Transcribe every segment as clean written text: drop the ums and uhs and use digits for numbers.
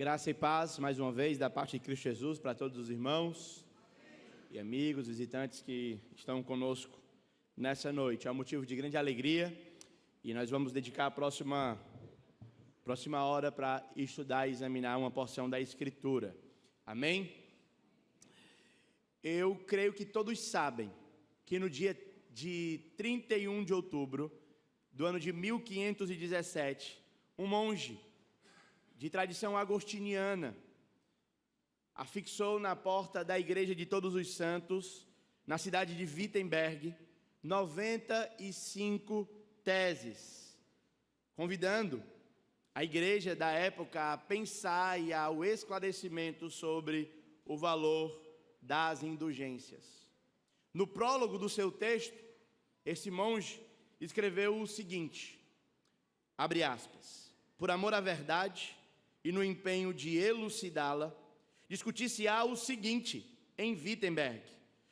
Graça e paz, mais uma vez, da parte de Cristo Jesus, para todos os irmãos e amigos, visitantes que estão conosco nessa noite. É um motivo de grande alegria e nós vamos dedicar a próxima hora para estudar e examinar uma porção da Escritura. Amém? Eu creio que todos sabem que no dia de 31 de outubro do ano de 1517, um monge de tradição agostiniana afixou na porta da Igreja de Todos os Santos, na cidade de Wittenberg, 95 teses, convidando a igreja da época a pensar e ao esclarecimento sobre o valor das indulgências. No prólogo do seu texto, esse monge escreveu o seguinte, abre aspas, por amor à verdade e no empenho de elucidá-la, discutir-se-á o seguinte em Wittenberg,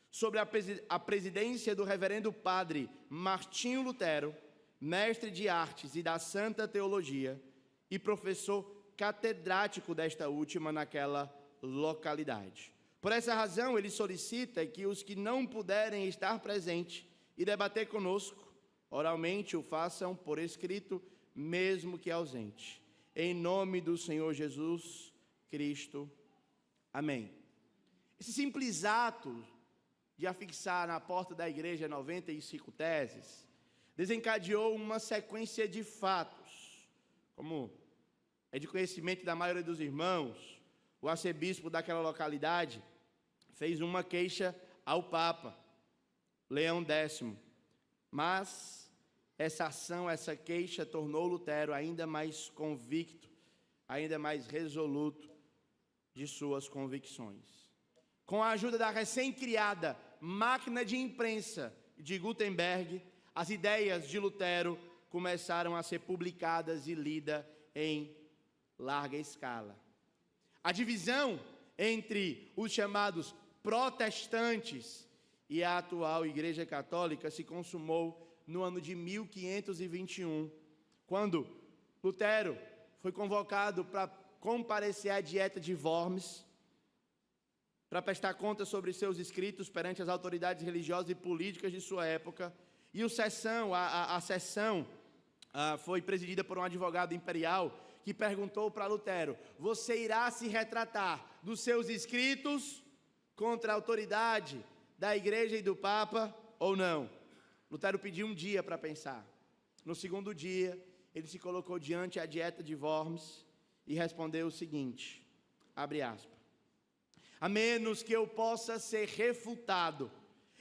sobre a presidência do reverendo padre Martinho Lutero, mestre de artes e da santa teologia e professor catedrático desta última naquela localidade. Por essa razão, ele solicita que os que não puderem estar presentes e debater conosco, oralmente o façam por escrito, mesmo que ausente. Em nome do Senhor Jesus Cristo. Amém. Esse simples ato de afixar na porta da igreja 95 teses desencadeou uma sequência de fatos. Como é de conhecimento da maioria dos irmãos, o arcebispo daquela localidade fez uma queixa ao Papa Leão X, mas essa ação, essa queixa tornou Lutero ainda mais convicto, ainda mais resoluto de suas convicções. Com a ajuda da recém-criada máquina de imprensa de Gutenberg, as ideias de Lutero começaram a ser publicadas e lidas em larga escala. A divisão entre os chamados protestantes e a atual Igreja Católica se consumou no ano de 1521, quando Lutero foi convocado para comparecer à Dieta de Worms, para prestar conta sobre seus escritos perante as autoridades religiosas e políticas de sua época, e a sessão foi presidida por um advogado imperial que perguntou para Lutero: você irá se retratar dos seus escritos contra a autoridade da Igreja e do Papa ou não? Lutero pediu um dia para pensar. No segundo dia, ele se colocou diante da Dieta de Worms e respondeu o seguinte, abre aspas, a menos que eu possa ser refutado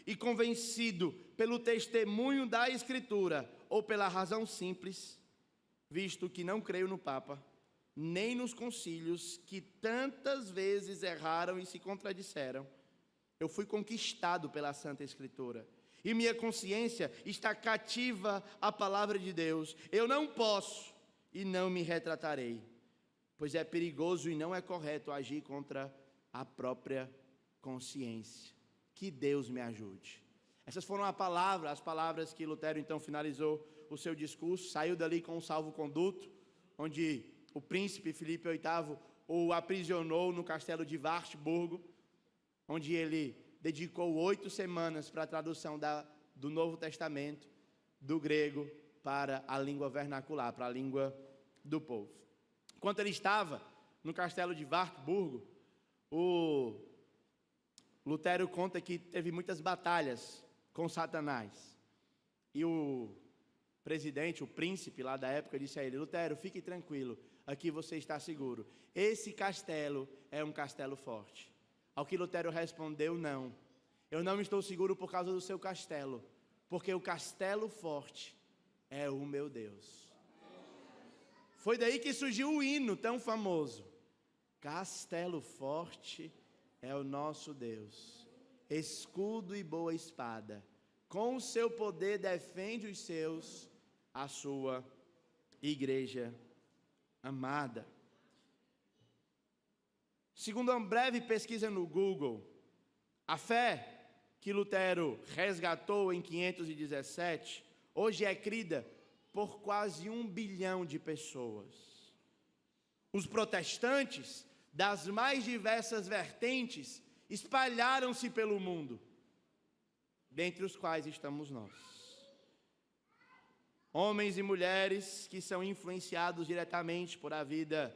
e convencido pelo testemunho da Escritura ou pela razão simples, visto que não creio no Papa, nem nos concílios que tantas vezes erraram e se contradisseram, eu fui conquistado pela Santa Escritura. E minha consciência está cativa à palavra de Deus. Eu não posso e não me retratarei, pois é perigoso e não é correto agir contra a própria consciência. Que Deus me ajude. Essas foram as palavras que Lutero então finalizou o seu discurso, saiu dali com um salvo-conduto, onde o príncipe Filipe VIII o aprisionou no castelo de Wartburgo, onde ele dedicou 8 semanas para a tradução do Novo Testamento, do grego para a língua vernacular, para a língua do povo. Enquanto ele estava no castelo de Wartburgo, o Lutero conta que teve muitas batalhas com Satanás. E o presidente, o príncipe lá da época, disse a ele: Lutero, fique tranquilo, aqui você está seguro. Esse castelo é um castelo forte. Ao que Lutero respondeu, não. Eu não estou seguro por causa do seu castelo, porque o castelo forte é o meu Deus. Foi daí que surgiu o hino tão famoso. Castelo forte é o nosso Deus, escudo e boa espada. Com o seu poder defende os seus, a sua igreja amada. Segundo uma breve pesquisa no Google, a fé que Lutero resgatou em 517, hoje é crida por quase 1 bilhão de pessoas. Os protestantes, das mais diversas vertentes, espalharam-se pelo mundo, dentre os quais estamos nós. Homens e mulheres que são influenciados diretamente por a vida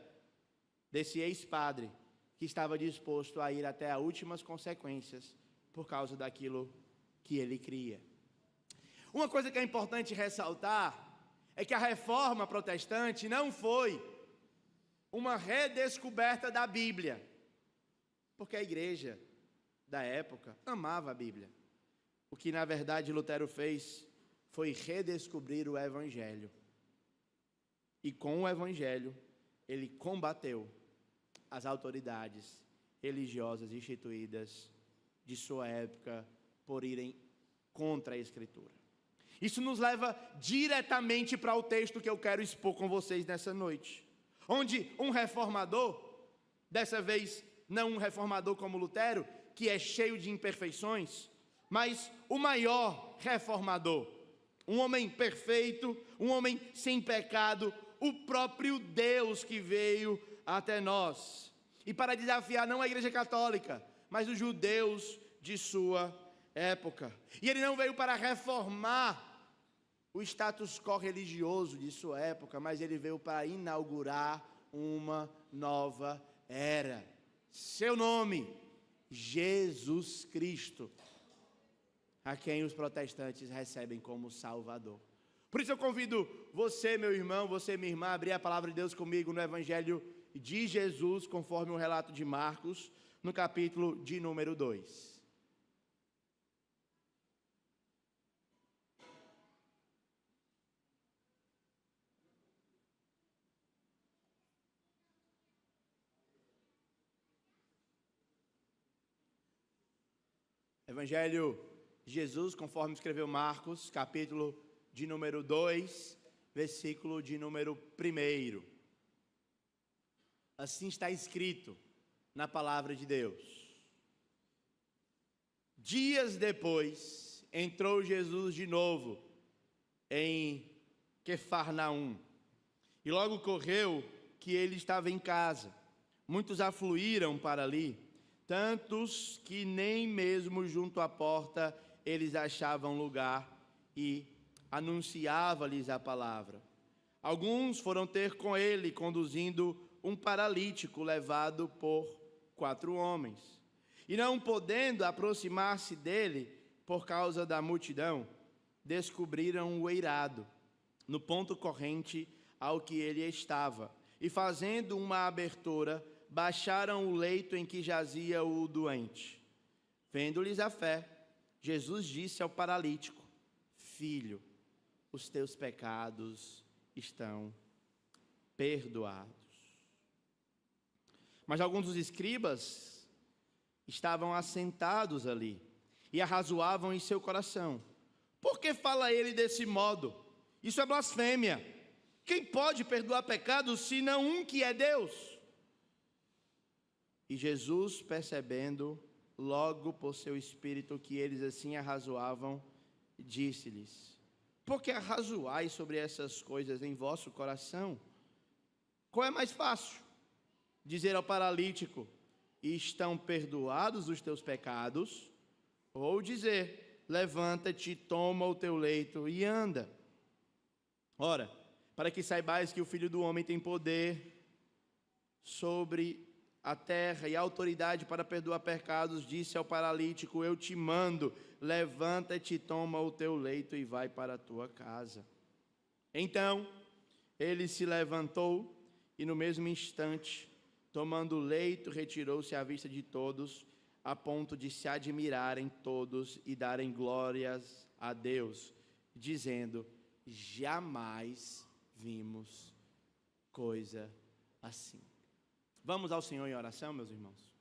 desse ex-padre, que estava disposto a ir até as últimas consequências por causa daquilo que ele cria. Uma coisa que é importante ressaltar é que a reforma protestante não foi uma redescoberta da Bíblia, porque a igreja da época amava a Bíblia. O que na verdade Lutero fez foi redescobrir o Evangelho. E com o Evangelho, ele combateu as autoridades religiosas instituídas de sua época por irem contra a Escritura. Isso nos leva diretamente para o texto que eu quero expor com vocês nessa noite, onde um reformador, dessa vez não um reformador como Lutero, que é cheio de imperfeições, mas o maior reformador, um homem perfeito, um homem sem pecado, o próprio Deus que veio até nós, e para desafiar não a Igreja Católica, mas os judeus de sua época. E ele não veio para reformar o status quo religioso de sua época, mas ele veio para inaugurar uma nova era. Seu nome, Jesus Cristo, a quem os protestantes recebem como Salvador. Por isso eu convido você, meu irmão, você, minha irmã, a abrir a palavra de Deus comigo no Evangelho de Jesus, conforme o relato de Marcos, no capítulo de número 2. Evangelho de Jesus, conforme escreveu Marcos, capítulo de número 2, versículo de número 1. Assim está escrito na palavra de Deus. Dias depois, entrou Jesus de novo em Quefarnaum, e logo correu que ele estava em casa. Muitos afluíram para ali, tantos que nem mesmo junto à porta eles achavam lugar, e anunciava-lhes a palavra. Alguns foram ter com ele, conduzindo um paralítico levado por 4 homens. E não podendo aproximar-se dele por causa da multidão, descobriram o eirado, no ponto corrente ao que ele estava, e fazendo uma abertura, baixaram o leito em que jazia o doente. Vendo-lhes a fé, Jesus disse ao paralítico: Filho, os teus pecados estão perdoados. Mas alguns dos escribas estavam assentados ali e arrazoavam em seu coração: por que fala ele desse modo? Isso é blasfêmia. Quem pode perdoar pecados senão um que é Deus? E Jesus, percebendo logo por seu espírito que eles assim arrazoavam, disse-lhes: por que arrazoais sobre essas coisas em vosso coração? Qual é mais fácil? Dizer ao paralítico: estão perdoados os teus pecados? Ou dizer: levanta-te, toma o teu leito e anda? Ora, para que saibais que o Filho do Homem tem poder sobre a terra e autoridade para perdoar pecados, disse ao paralítico: eu te mando, levanta-te, toma o teu leito e vai para a tua casa. Então, ele se levantou e no mesmo instante, tomando o leito, retirou-se à vista de todos, a ponto de se admirarem todos e darem glórias a Deus, dizendo: jamais vimos coisa assim. Vamos ao Senhor em oração, meus irmãos.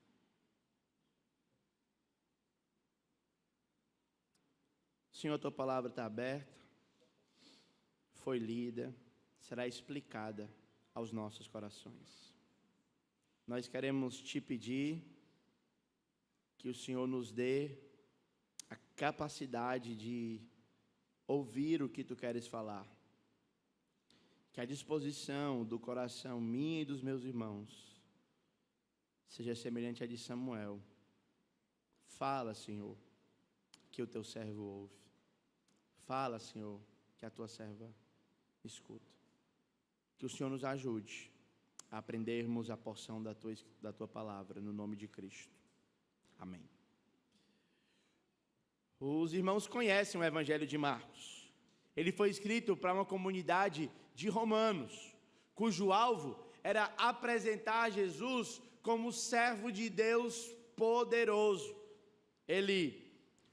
Senhor, tua palavra está aberta, foi lida, será explicada aos nossos corações. Nós queremos te pedir que o Senhor nos dê a capacidade de ouvir o que tu queres falar, que a disposição do coração minha e dos meus irmãos seja semelhante à de Samuel. Fala, Senhor, que o teu servo ouve. Fala, Senhor, que a tua serva escuta. Que o Senhor nos ajude a aprendermos a porção da tua palavra, no nome de Cristo. Amém. Os irmãos conhecem o Evangelho de Marcos. Ele foi escrito para uma comunidade de romanos, cujo alvo era apresentar Jesus como servo de Deus poderoso. Ele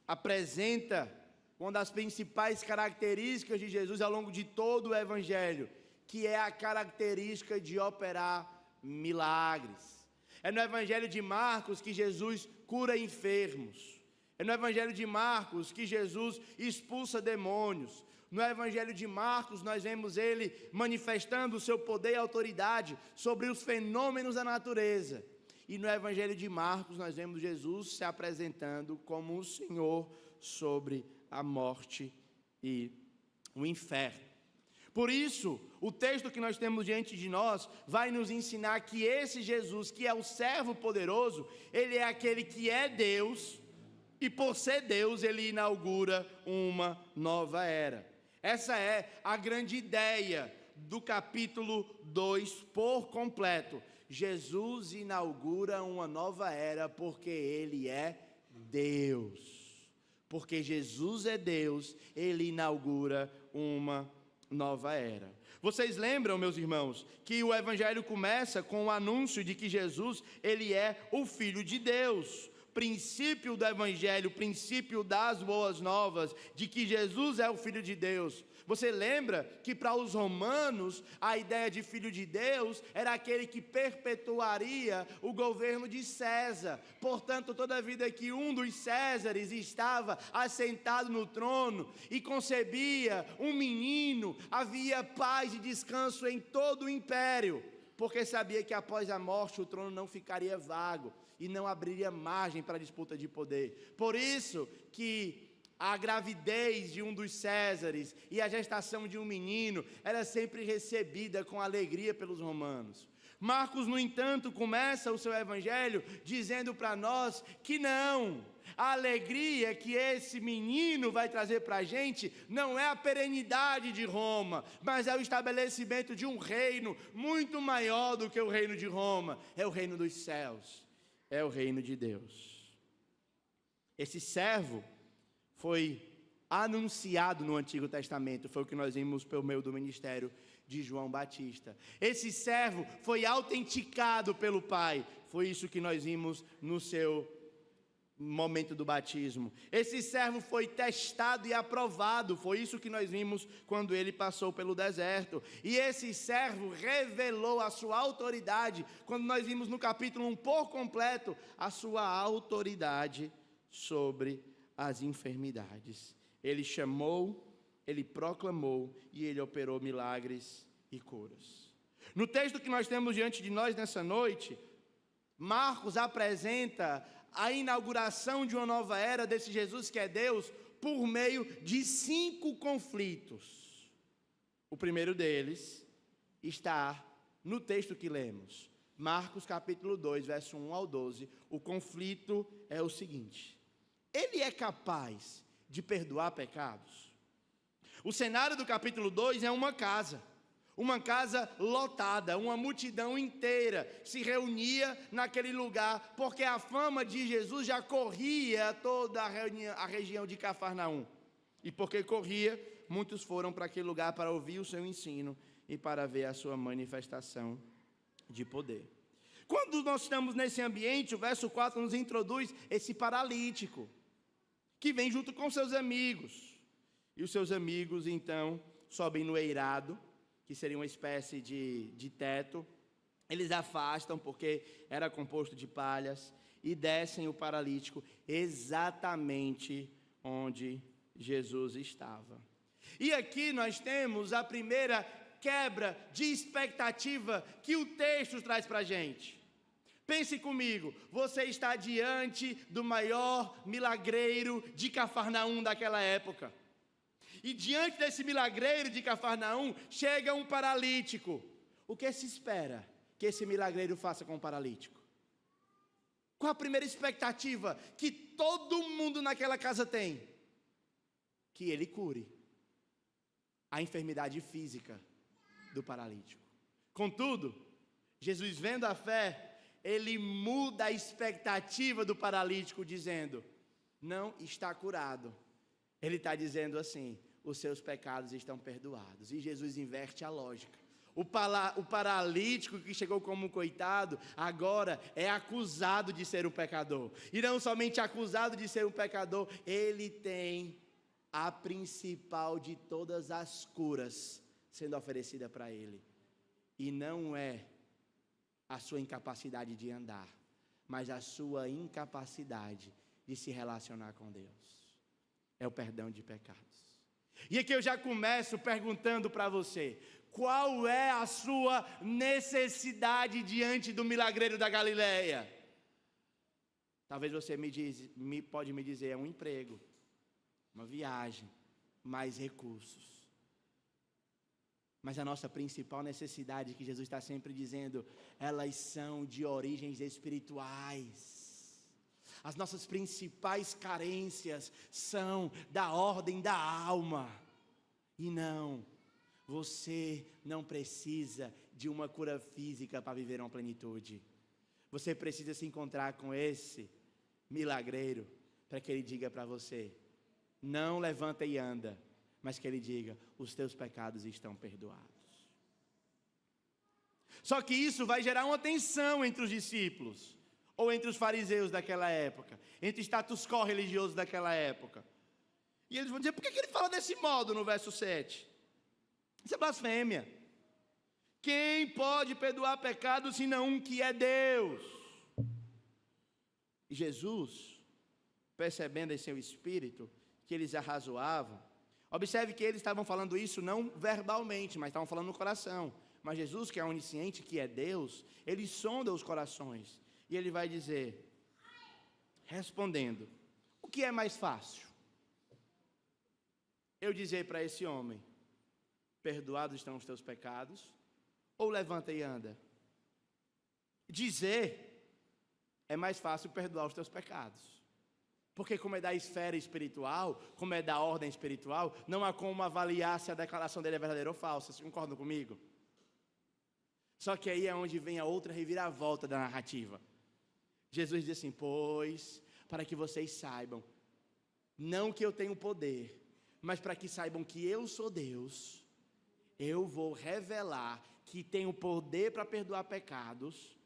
apresenta uma das principais características de Jesus ao longo de todo o Evangelho, que é a característica de operar milagres. É no Evangelho de Marcos que Jesus cura enfermos. É no Evangelho de Marcos que Jesus expulsa demônios. No Evangelho de Marcos nós vemos ele manifestando o seu poder e autoridade sobre os fenômenos da natureza. E no Evangelho de Marcos nós vemos Jesus se apresentando como o Senhor sobre a morte e o inferno. Por isso, o texto que nós temos diante de nós vai nos ensinar que esse Jesus, que é o servo poderoso, ele é aquele que é Deus, e por ser Deus, ele inaugura uma nova era. Essa é a grande ideia do capítulo 2 por completo. Jesus inaugura uma nova era porque ele é Deus. Porque Jesus é Deus, ele inaugura uma nova era. Vocês lembram, meus irmãos, que o Evangelho começa com o anúncio de que Jesus, ele é o Filho de Deus. Princípio do Evangelho, princípio das boas novas, de que Jesus é o Filho de Deus. Você lembra que para os romanos, a ideia de Filho de Deus era aquele que perpetuaria o governo de César. Portanto, toda a vida que um dos Césares estava assentado no trono e concebia um menino, havia paz e descanso em todo o império, porque sabia que após a morte o trono não ficaria vago e não abriria margem para a disputa de poder. Por isso que a gravidez de um dos Césares e a gestação de um menino era sempre recebida com alegria pelos romanos. Marcos, no entanto, começa o seu evangelho dizendo para nós que não. A alegria que esse menino vai trazer para a gente não é a perenidade de Roma, mas é o estabelecimento de um reino muito maior do que o reino de Roma. É o reino dos céus, é o reino de Deus. Esse servo foi anunciado no Antigo Testamento, foi o que nós vimos pelo meio do ministério de João Batista. Esse servo foi autenticado pelo Pai, foi isso que nós vimos no seu momento do batismo. Esse servo foi testado e aprovado, foi isso que nós vimos quando ele passou pelo deserto. E esse servo revelou a sua autoridade, quando nós vimos no capítulo 1 por completo, a sua autoridade sobre as enfermidades. Ele chamou, ele proclamou e ele operou milagres e curas. No texto que nós temos diante de nós nessa noite, Marcos apresenta a inauguração de uma nova era desse Jesus que é Deus por meio de 5 conflitos. O primeiro deles está no texto que lemos, Marcos capítulo 2, verso 1 ao 12. O conflito é o seguinte: ele é capaz de perdoar pecados? O cenário do capítulo 2 é uma casa lotada, uma multidão inteira se reunia naquele lugar, porque a fama de Jesus já corria toda a região de Cafarnaum. E porque corria, muitos foram para aquele lugar para ouvir o seu ensino e para ver a sua manifestação de poder. Quando nós estamos nesse ambiente, o verso 4 nos introduz esse paralítico, que vem junto com seus amigos. E os seus amigos, então, sobem no eirado, que seria uma espécie de teto. Eles afastam, porque era composto de palhas, e descem o paralítico exatamente onde Jesus estava. E aqui nós temos a primeira quebra de expectativa que o texto traz para a gente. Pense comigo, você está diante do maior milagreiro de Cafarnaum daquela época. E diante desse milagreiro de Cafarnaum, chega um paralítico. O que se espera que esse milagreiro faça com o paralítico? Qual a primeira expectativa que todo mundo naquela casa tem? Que ele cure a enfermidade física do paralítico. Contudo, Jesus, vendo a fé, ele muda a expectativa do paralítico, dizendo: não está curado. Ele está dizendo assim: os seus pecados estão perdoados. E Jesus inverte a lógica. O paralítico que chegou como um coitado, agora é acusado de ser um pecador. E não somente acusado de ser um pecador, ele tem a principal de todas as curas sendo oferecida para ele. E não é a sua incapacidade de andar, mas a sua incapacidade de se relacionar com Deus. É o perdão de pecados. E aqui eu já começo perguntando para você: qual é a sua necessidade diante do milagreiro da Galileia? Talvez você pode me dizer: é um emprego, uma viagem, mais recursos. Mas a nossa principal necessidade, que Jesus está sempre dizendo, elas são de origens espirituais. As nossas principais carências são da ordem da alma. E não, você não precisa de uma cura física para viver uma plenitude. Você precisa se encontrar com esse milagreiro, para que ele diga para você: não levanta e anda, mas que ele diga: os teus pecados estão perdoados. Só que isso vai gerar uma tensão entre os discípulos, ou entre os fariseus daquela época, entre o status quo religioso daquela época. E eles vão dizer: por que ele fala desse modo no verso 7? Isso é blasfêmia. Quem pode perdoar pecados senão um que é Deus? E Jesus, percebendo em seu espírito que eles arrazoavam, observe que eles estavam falando isso não verbalmente, mas estavam falando no coração. Mas Jesus, que é onisciente, que é Deus, ele sonda os corações. E ele vai dizer, respondendo: o que é mais fácil? Eu dizer para esse homem: perdoados estão os teus pecados, ou levanta e anda? Dizer é mais fácil perdoar os teus pecados. Porque como é da esfera espiritual, como é da ordem espiritual, não há como avaliar se a declaração dele é verdadeira ou falsa. Vocês concordam comigo? Só que aí é onde vem a outra reviravolta da narrativa. Jesus diz assim: pois, para que vocês saibam, não que eu tenho poder, mas para que saibam que eu sou Deus, eu vou revelar que tenho poder para perdoar pecados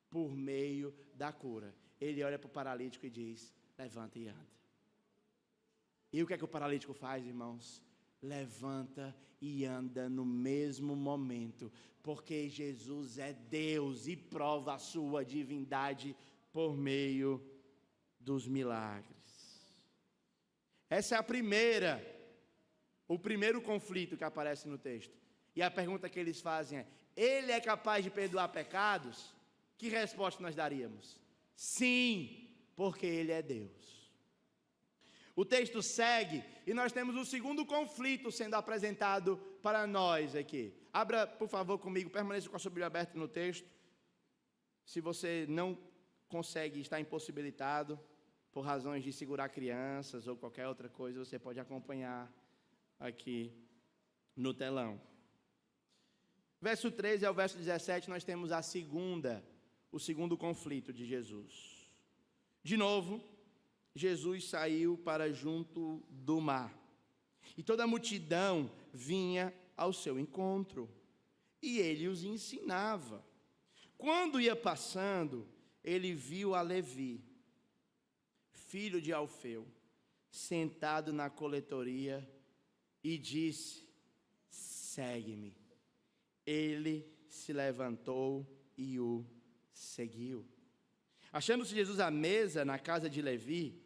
por meio da cura. Ele olha para o paralítico e diz: levanta e anda. E o que é que o paralítico faz, irmãos? Levanta e anda no mesmo momento, porque Jesus é Deus e prova a sua divindade por meio dos milagres. Essa é o primeiro conflito que aparece no texto. E a pergunta que eles fazem é: ele é capaz de perdoar pecados? Que resposta nós daríamos? Sim, porque ele é Deus. O texto segue e nós temos o segundo conflito sendo apresentado para nós aqui. Abra, por favor, comigo, permaneça com a sua Bíblia aberta no texto. Se você não consegue, está impossibilitado por razões de segurar crianças ou qualquer outra coisa, você pode acompanhar aqui no telão. Verso 13 ao verso 17, nós temos o segundo conflito de Jesus. De novo, Jesus saiu para junto do mar, e toda a multidão vinha ao seu encontro, e ele os ensinava. Quando ia passando, ele viu a Levi, filho de Alfeu, sentado na coletoria, e disse: segue-me. Ele se levantou e o seguiu. Achando-se Jesus à mesa na casa de Levi,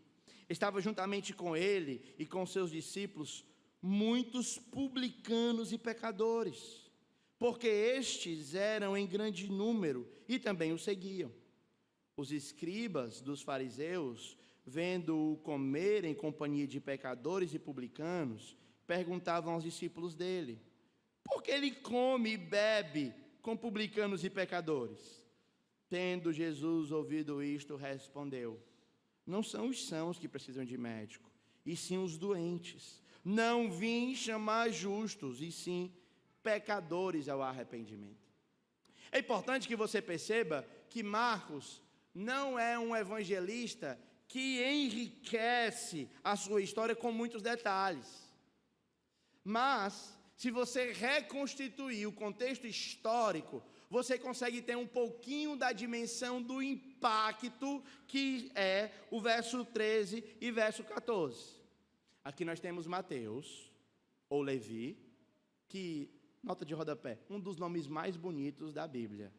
estava juntamente com ele e com seus discípulos muitos publicanos e pecadores, porque estes eram em grande número e também o seguiam. Os escribas dos fariseus, vendo-o comer em companhia de pecadores e publicanos, perguntavam aos discípulos dele: por que ele come e bebe com publicanos e pecadores? Tendo Jesus ouvido isto, respondeu: não são os sãos que precisam de médico, e sim os doentes. Não vim chamar justos, e sim pecadores ao arrependimento. É importante que você perceba que Marcos não é um evangelista que enriquece a sua história com muitos detalhes. Mas, se você reconstituir o contexto histórico, você consegue ter um pouquinho da dimensão do impacto que é o verso 13 e verso 14. Aqui nós temos Mateus, ou Levi, que, nota de rodapé, um dos nomes mais bonitos da Bíblia.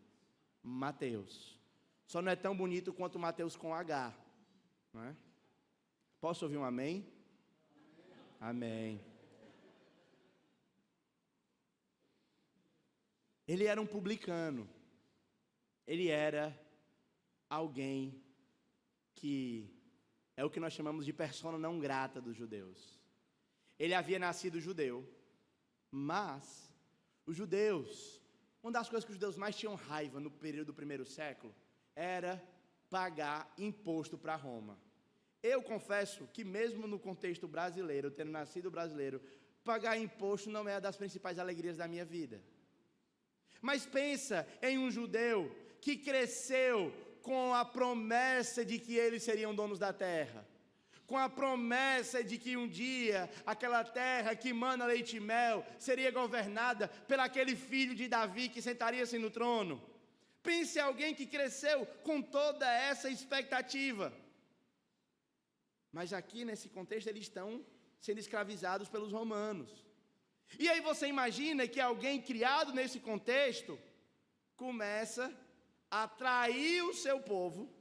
Mateus. Só não é tão bonito quanto Mateus com H. Não é? Posso ouvir um amém? Amém. Ele era um publicano. Ele era alguém que é o que nós chamamos de persona não grata dos judeus. Ele havia nascido judeu, mas os judeus, uma das coisas que os judeus mais tinham raiva no período do primeiro século era pagar imposto para Roma. Eu confesso que mesmo no contexto brasileiro, tendo nascido brasileiro, pagar imposto não é uma das principais alegrias da minha vida. Mas pensa em um judeu que cresceu com a promessa de que eles seriam donos da terra, com a promessa de que um dia aquela terra que mana leite e mel seria governada por aquele filho de Davi que sentaria-se no trono. Pense em alguém que cresceu com toda essa expectativa. Mas aqui nesse contexto eles estão sendo escravizados pelos romanos. E aí você imagina que alguém criado nesse contexto começa a atrair o seu povo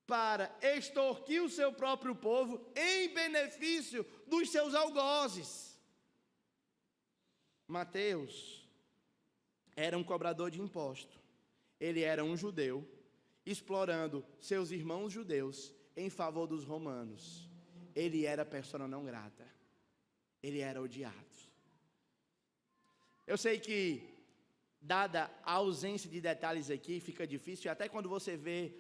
para extorquir o seu próprio povo em benefício dos seus algozes. Mateus era um cobrador de imposto. Ele era um judeu, explorando seus irmãos judeus em favor dos romanos. Ele era persona não grata. Ele era odiado. Eu sei que, dada a ausência de detalhes aqui, fica difícil, e até quando você vê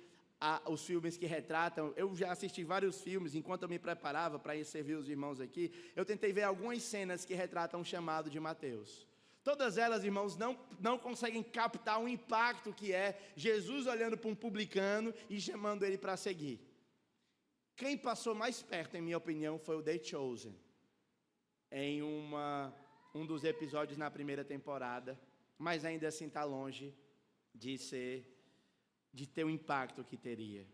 os filmes que retratam, eu já assisti vários filmes, enquanto eu me preparava para ir servir os irmãos aqui, eu tentei ver algumas cenas que retratam o chamado de Mateus. Todas elas, irmãos, não conseguem captar o impacto que é Jesus olhando para um publicano e chamando ele para seguir. Quem passou mais perto, em minha opinião, foi o The Chosen, em um dos episódios na primeira temporada, mas ainda assim está longe de ter o impacto que teria.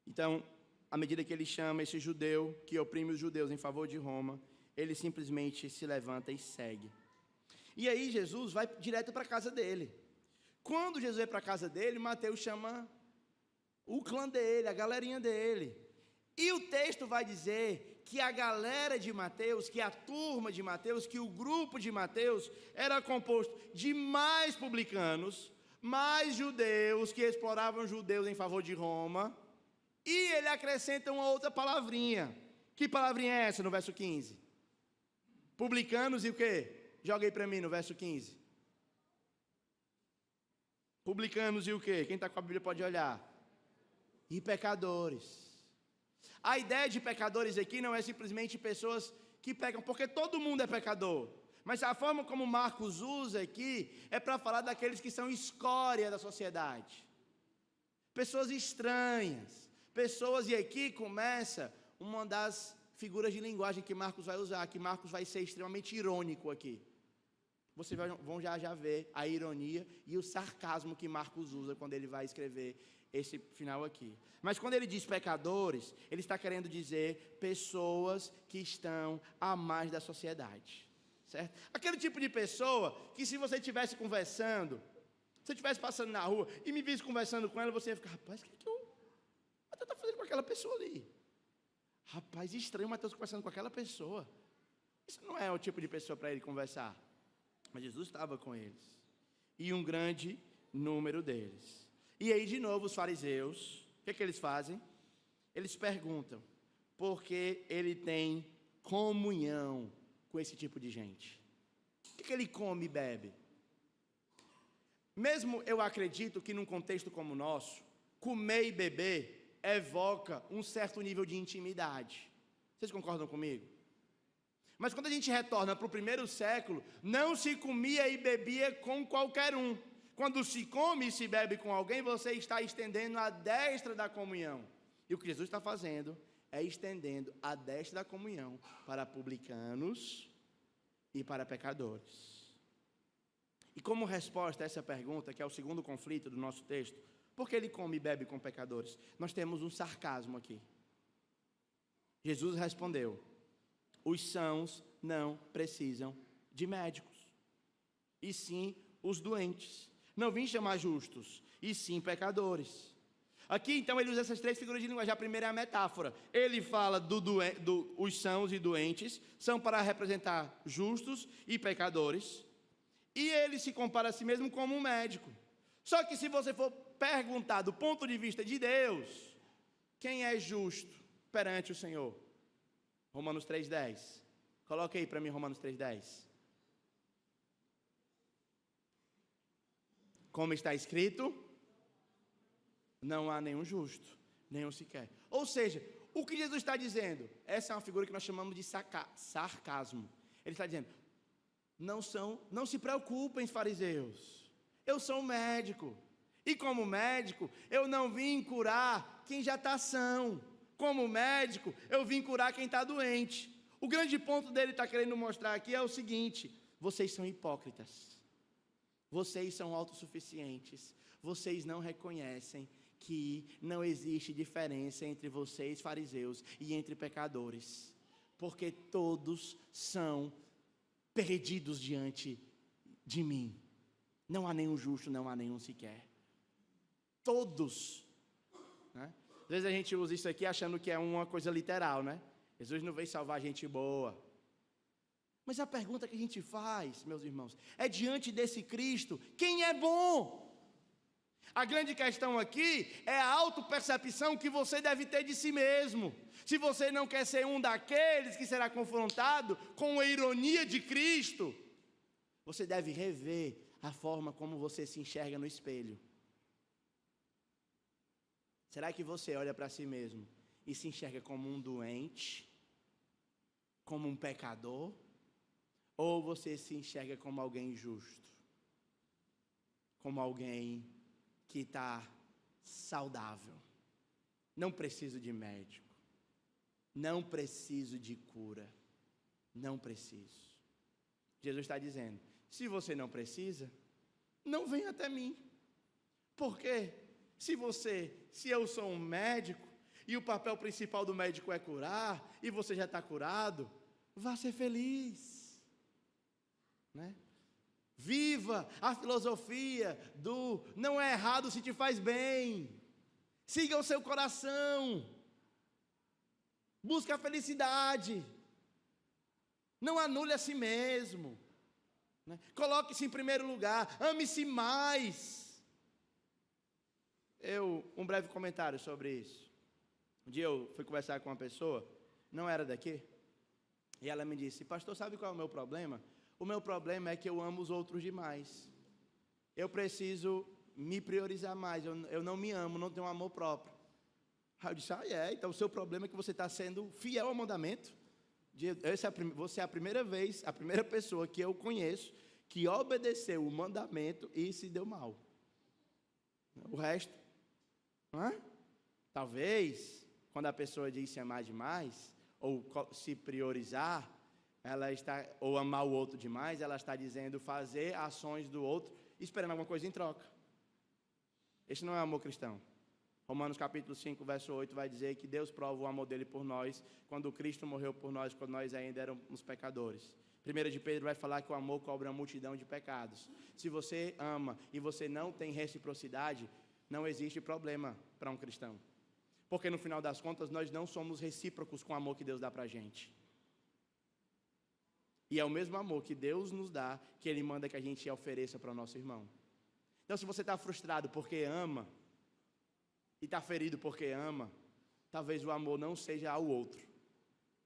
Então, à medida que ele chama esse judeu, que oprime os judeus em favor de Roma, ele simplesmente se levanta e segue. E aí Jesus vai direto para a casa dele. Quando Jesus vai para a casa dele, Mateus chama o clã dele, a galerinha dele. E o texto vai dizer que a galera de Mateus, que a turma de Mateus, que o grupo de Mateus era composto de mais publicanos, mais judeus que exploravam judeus em favor de Roma. E ele acrescenta uma outra palavrinha. Que palavrinha é essa no verso 15? Publicanos e o quê? Joga aí para mim no verso 15. Publicanos e o quê? Quem está com a Bíblia pode olhar. E pecadores. A ideia de pecadores aqui não é simplesmente pessoas que pecam, porque todo mundo é pecador. Mas a forma como Marcos usa aqui é para falar daqueles que são escória da sociedade. Pessoas estranhas. Pessoas, e aqui começa uma das figuras de linguagem que Marcos vai usar, que Marcos vai ser extremamente irônico aqui. Vocês vão já ver a ironia e o sarcasmo que Marcos usa quando ele vai escrever esse final aqui. Mas quando ele diz pecadores, ele está querendo dizer pessoas que estão à margem da sociedade, certo? Aquele tipo de pessoa que, se você estivesse conversando, se você estivesse passando na rua e me visse conversando com ela, você ia ficar: rapaz, o que o Mateus está fazendo com aquela pessoa ali? Rapaz, estranho o Mateus conversando com aquela pessoa. Isso não é o tipo de pessoa para ele conversar. Mas Jesus estava com eles, e um grande número deles. E aí de novo os fariseus, o O que eles fazem? Eles perguntam, porque ele tem comunhão com esse tipo de gente. O que ele come e bebe? Mesmo eu acredito que num contexto como o nosso, comer e beber evoca um certo nível de intimidade. Vocês concordam comigo? Mas quando a gente retorna para o primeiro século, não se comia e bebia com qualquer um. Quando se come e se bebe com alguém, você está estendendo a destra da comunhão. E o que Jesus está fazendo é estendendo a destra da comunhão para publicanos e para pecadores. E como resposta a essa pergunta, que é o segundo conflito do nosso texto, por que ele come e bebe com pecadores? Nós temos um sarcasmo aqui. Jesus respondeu: os sãos não precisam de médicos, e sim os doentes. Não vim chamar justos, e sim pecadores. Aqui, então, ele usa essas três figuras de linguagem. A primeira é a metáfora. Ele fala os sãos e doentes, são para representar justos e pecadores. E ele se compara a si mesmo como um médico. Só que se você for perguntar do ponto de vista de Deus, quem é justo perante o Senhor? Romanos 3,10. Coloca aí para mim Romanos 3,10. Como está escrito, não há nenhum justo, nenhum sequer. Ou seja, o que Jesus está dizendo? Essa é uma figura que nós chamamos de sarcasmo. Ele está dizendo, não se preocupem, fariseus. Eu sou um médico. E como médico, eu não vim curar quem já está são. Como médico, eu vim curar quem está doente. O grande ponto dele está querendo mostrar aqui é o seguinte: vocês são hipócritas. Vocês são autossuficientes. Vocês não reconhecem que não existe diferença entre vocês, fariseus, e entre pecadores. Porque todos são perdidos diante de mim. Não há nenhum justo, não há nenhum sequer. Todos. Né? Às vezes a gente usa isso aqui achando que é uma coisa literal, né? Jesus não veio salvar gente boa. Mas a pergunta que a gente faz, meus irmãos, é diante desse Cristo, quem é bom? A grande questão aqui é a autopercepção que você deve ter de si mesmo. Se você não quer ser um daqueles que será confrontado com a ironia de Cristo, você deve rever a forma como você se enxerga no espelho. Será que você olha para si mesmo e se enxerga como um doente, como um pecador? Ou você se enxerga como alguém justo? Como alguém que está saudável? Não preciso de médico. Não preciso de cura. Não preciso. Jesus está dizendo, se você não precisa, não venha até mim. Por quê? Se eu sou um médico, e o papel principal do médico é curar, e você já está curado, vá ser feliz. Né? Viva a filosofia do não é errado se te faz bem. Siga o seu coração. Busque a felicidade. Não anule a si mesmo. Né? Coloque-se em primeiro lugar. Ame-se mais. Um breve comentário sobre isso. Um dia eu fui conversar com uma pessoa, não era daqui, e ela me disse, pastor, sabe qual é o meu problema? O meu problema é que eu amo os outros demais. Eu preciso me priorizar mais. Eu não me amo, não tenho um amor próprio. Aí eu disse, então o seu problema é que você está sendo fiel ao mandamento. Você é a primeira pessoa que eu conheço que obedeceu o mandamento e se deu mal. O resto, talvez, quando a pessoa diz se amar demais, ou se priorizar, ou amar o outro demais, ela está dizendo fazer ações do outro, esperando alguma coisa em troca. Esse não é amor cristão. Romanos capítulo 5, verso 8, vai dizer que Deus prova o amor dele por nós, quando Cristo morreu por nós, quando nós ainda éramos pecadores. 1 de Pedro vai falar que o amor cobre uma multidão de pecados. Se você ama e você não tem reciprocidade, não existe problema para um cristão. Porque no final das contas, nós não somos recíprocos com o amor que Deus dá para a gente. E é o mesmo amor que Deus nos dá, que Ele manda que a gente ofereça para o nosso irmão. Então, se você está frustrado porque ama, e está ferido porque ama, talvez o amor não seja ao outro,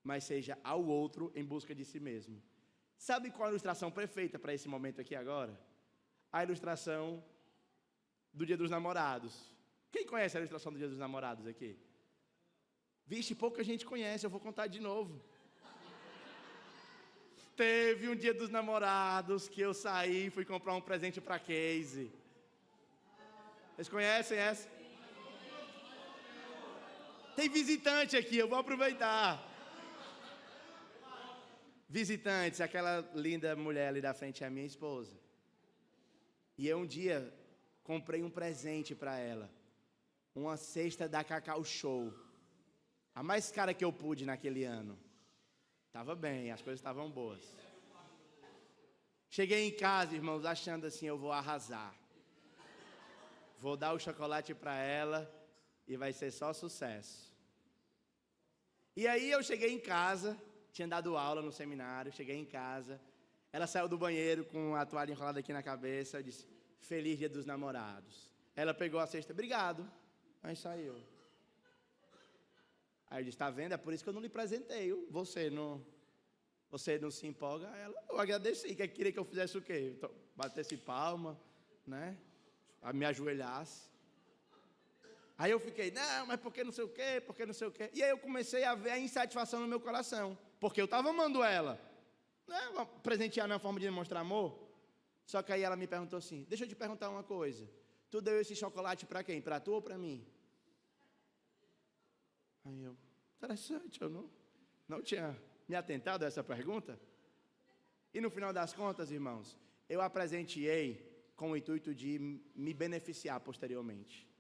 mas seja ao outro em busca de si mesmo. Sabe qual a ilustração perfeita para esse momento aqui agora? A ilustração do Dia dos Namorados. Quem conhece a ilustração do Dia dos Namorados aqui? Vixe, pouca gente conhece, eu vou contar de novo. Teve um Dia dos Namorados que eu saí e fui comprar um presente para Casey. Vocês conhecem essa? Tem visitante aqui, eu vou aproveitar. Visitantes, aquela linda mulher ali da frente é a minha esposa. E eu um dia comprei um presente para ela. Uma cesta da Cacau Show. A mais cara que eu pude naquele ano. Estava bem, as coisas estavam boas. Cheguei em casa, irmãos, achando assim, eu vou arrasar. Vou dar o chocolate para ela e vai ser só sucesso. E aí eu cheguei em casa, tinha dado aula no seminário, cheguei em casa. Ela saiu do banheiro com a toalha enrolada aqui na cabeça. Eu disse, feliz Dia dos Namorados. Ela pegou a cesta, obrigado. Aí saiu. Aí eu disse, está vendo? É por isso que eu não lhe presenteio. Você não se empolga? Eu agradeci, que queria que eu fizesse o quê? Batesse palma, né? Me ajoelhasse. Aí eu fiquei, não, mas por que não sei o quê, por que não sei o quê? E aí eu comecei a ver a insatisfação no meu coração, porque eu estava amando ela. Não, presentear não é uma forma de demonstrar amor? Só que aí ela me perguntou assim, deixa eu te perguntar uma coisa, tu deu esse chocolate para quem? Para tu ou para mim? Aí eu, interessante, eu não tinha me atentado a essa pergunta. E no final das contas, irmãos, eu a presenteei com o intuito de me beneficiar posteriormente.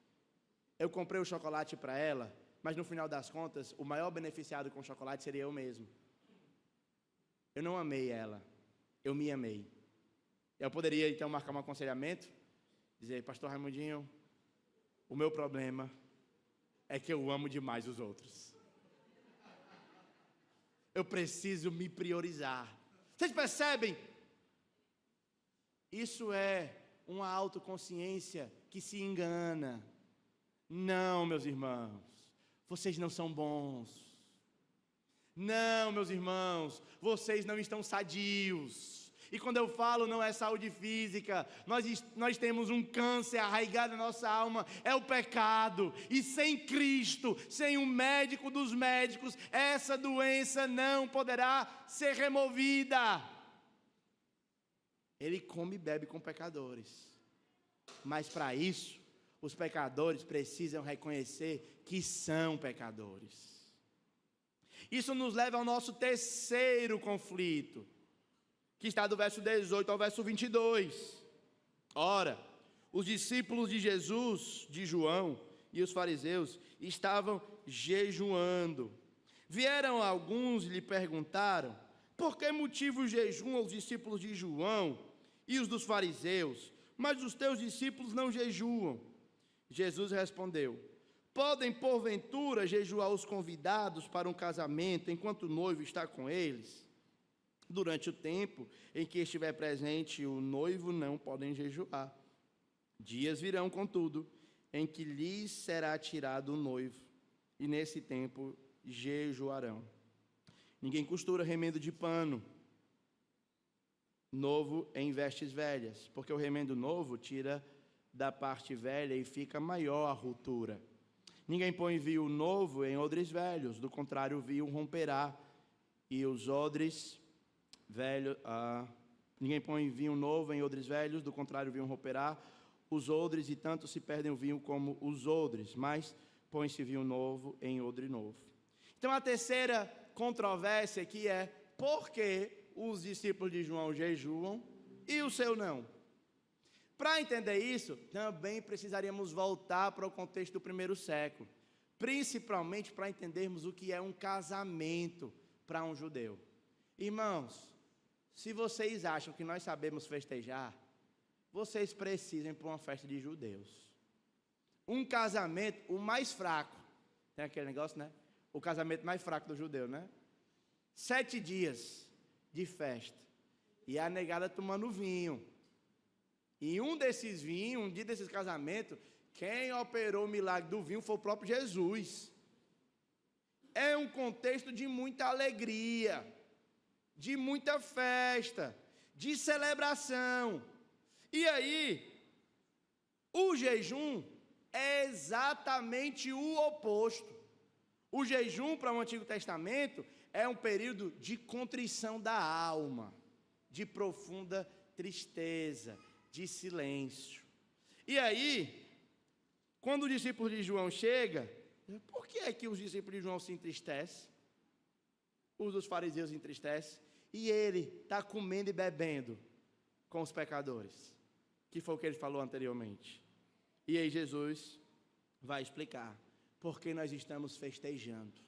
Eu comprei o chocolate para ela, mas no final das contas, o maior beneficiado com o chocolate seria eu mesmo. Eu não amei ela, eu me amei. Eu poderia então marcar um aconselhamento, dizer, pastor Raimundinho, o meu problema é que eu amo demais os outros. Eu preciso me priorizar. Vocês percebem? Isso é uma autoconsciência que se engana. Não, meus irmãos, vocês não são bons. Não, meus irmãos, vocês não estão sadios. E quando eu falo não é saúde física, nós temos um câncer arraigado na nossa alma, é o pecado. E sem Cristo, sem o médico dos médicos, essa doença não poderá ser removida. Ele come e bebe com pecadores. Mas para isso, os pecadores precisam reconhecer que são pecadores. Isso nos leva ao nosso terceiro conflito, que está do verso 18 ao verso 22. Ora, os discípulos de Jesus, de João, e os fariseus estavam jejuando. Vieram alguns e lhe perguntaram, por que motivo jejuam os discípulos de João e os dos fariseus, mas os teus discípulos não jejuam? Jesus respondeu, podem porventura jejuar os convidados para um casamento enquanto o noivo está com eles? Durante o tempo em que estiver presente o noivo não podem jejuar. Dias virão, contudo, em que lhes será tirado o noivo, e nesse tempo jejuarão. Ninguém costura remendo de pano novo em vestes velhas, porque o remendo novo tira da parte velha e fica maior a ruptura. Ninguém põe vinho novo em odres velhos, do contrário o vinho romperá, e os odres velhos... ninguém põe vinho novo em odres velhos, do contrário o vinho romperá, os odres, e tanto se perdem o vinho como os odres, mas põe-se vinho novo em odre novo. Então a terceira controvérsia aqui é, por que os discípulos de João jejuam e o seu não? Para entender isso, também precisaríamos voltar para o contexto do primeiro século, principalmente para entendermos o que é um casamento para um judeu. Irmãos, se vocês acham que nós sabemos festejar, vocês precisam ir para uma festa de judeus. Um casamento, o mais fraco, tem aquele negócio, né? O casamento mais fraco do judeu, né? 7 dias de festa, e a negada tomando vinho. E um desses vinhos, um dia desses casamentos, Quem operou o milagre do vinho foi o próprio Jesus. É um contexto de muita alegria, de muita festa, de celebração. E aí, o jejum é exatamente o oposto. O jejum para o Antigo Testamento é um período de contrição da alma, de profunda tristeza, de silêncio. E aí, quando os discípulos de João chegam, por que é que os discípulos de João se entristecem? Os dos fariseus se entristecem. E ele está comendo e bebendo com os pecadores, que foi o que ele falou anteriormente. E aí Jesus vai explicar por que nós estamos festejando.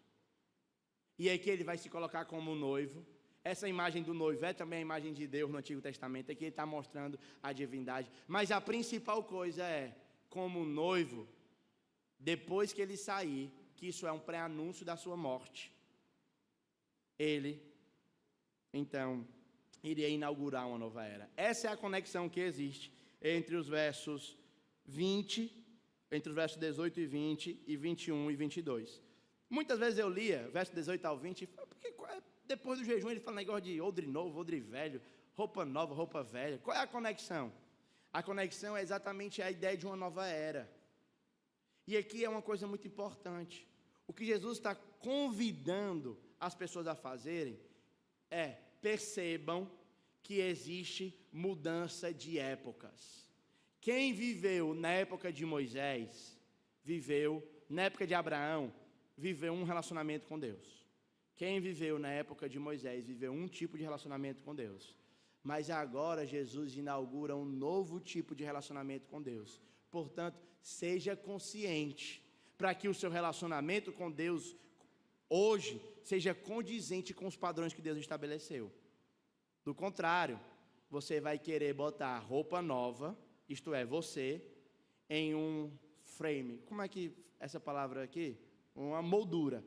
E aí que ele vai se colocar como noivo. Essa imagem do noivo é também a imagem de Deus no Antigo Testamento, é que ele está mostrando a divindade. Mas a principal coisa é, como noivo, depois que ele sair, que isso é um pré-anúncio da sua morte, ele, então, iria inaugurar uma nova era. Essa é a conexão que existe entre os versos 20, entre os versos 18 e 20, e 21 e 22. Muitas vezes eu lia, verso 18 ao 20, porque depois do jejum ele fala negócio de odre novo, odre velho, roupa nova, roupa velha. Qual é a conexão? A conexão é exatamente a ideia de uma nova era. E aqui é uma coisa muito importante. O que Jesus está convidando as pessoas a fazerem é: percebam que existe mudança de épocas. Quem viveu na época de Moisés, viveu na época de Abraão, viveu um relacionamento com Deus. Quem viveu na época de Moisés, viveu um tipo de relacionamento com Deus. Mas agora Jesus inaugura um novo tipo de relacionamento com Deus. Portanto, seja consciente, para que o seu relacionamento com Deus hoje seja condizente com os padrões que Deus estabeleceu. Do contrário, você vai querer botar roupa nova, isto é, você, em um frame. Como é que essa palavra aqui? Uma moldura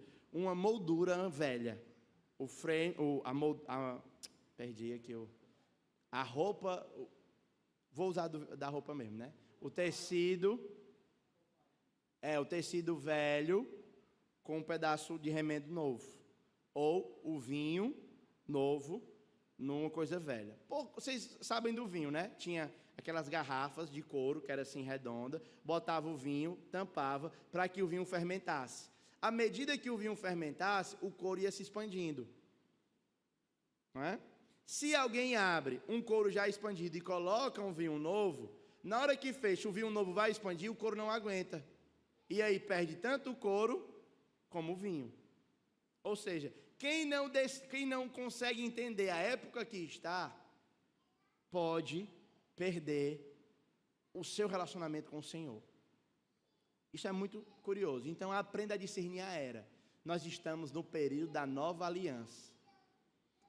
velha. O frame, perdi aqui a roupa, vou usar da roupa mesmo, né? O tecido velho com um pedaço de remendo novo, ou o vinho novo numa coisa velha. Vocês sabem do vinho, né? Tinha aquelas garrafas de couro, que era assim redonda, botava o vinho, tampava, para que o vinho fermentasse. À medida que o vinho fermentasse, o couro ia se expandindo. Não é? Se alguém abre um couro já expandido e coloca um vinho novo, na hora que fecha, o vinho novo vai expandir, o couro não aguenta. E aí perde tanto o couro como o vinho. Ou seja, quem não consegue entender a época que está, pode perder o seu relacionamento com o Senhor. Isso é muito curioso. Então aprenda a discernir a era. Nós estamos no período da nova aliança.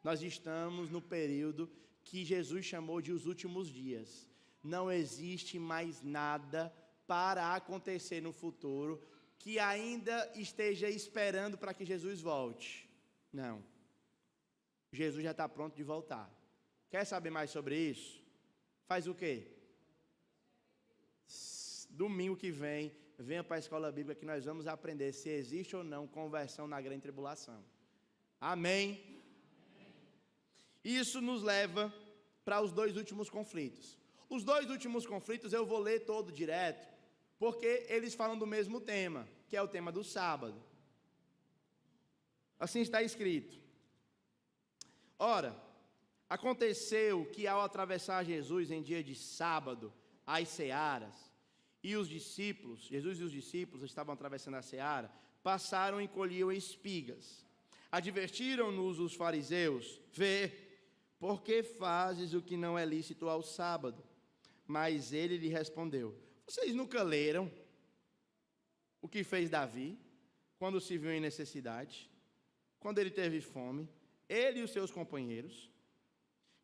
Nós estamos no período que Jesus chamou de os últimos dias. Não existe mais nada para acontecer no futuro que ainda esteja esperando para que Jesus volte. Não. Jesus já está pronto de voltar. Quer saber mais sobre isso? Faz o quê? Domingo que vem, venha para a escola bíblica que nós vamos aprender se existe ou não conversão na grande tribulação. Amém? Isso nos leva para os dois últimos conflitos. Os dois últimos conflitos eu vou ler todo direto, porque eles falam do mesmo tema, que é o tema do sábado. Assim está escrito. Ora, aconteceu que ao atravessar Jesus em dia de sábado, as searas, e os discípulos, Jesus e os discípulos estavam atravessando a seara, passaram e colhiam espigas. Advertiram-nos os fariseus: vê, por que fazes o que não é lícito ao sábado? Mas ele lhe respondeu: vocês nunca leram o que fez Davi, quando se viu em necessidade, quando ele teve fome, ele e os seus companheiros,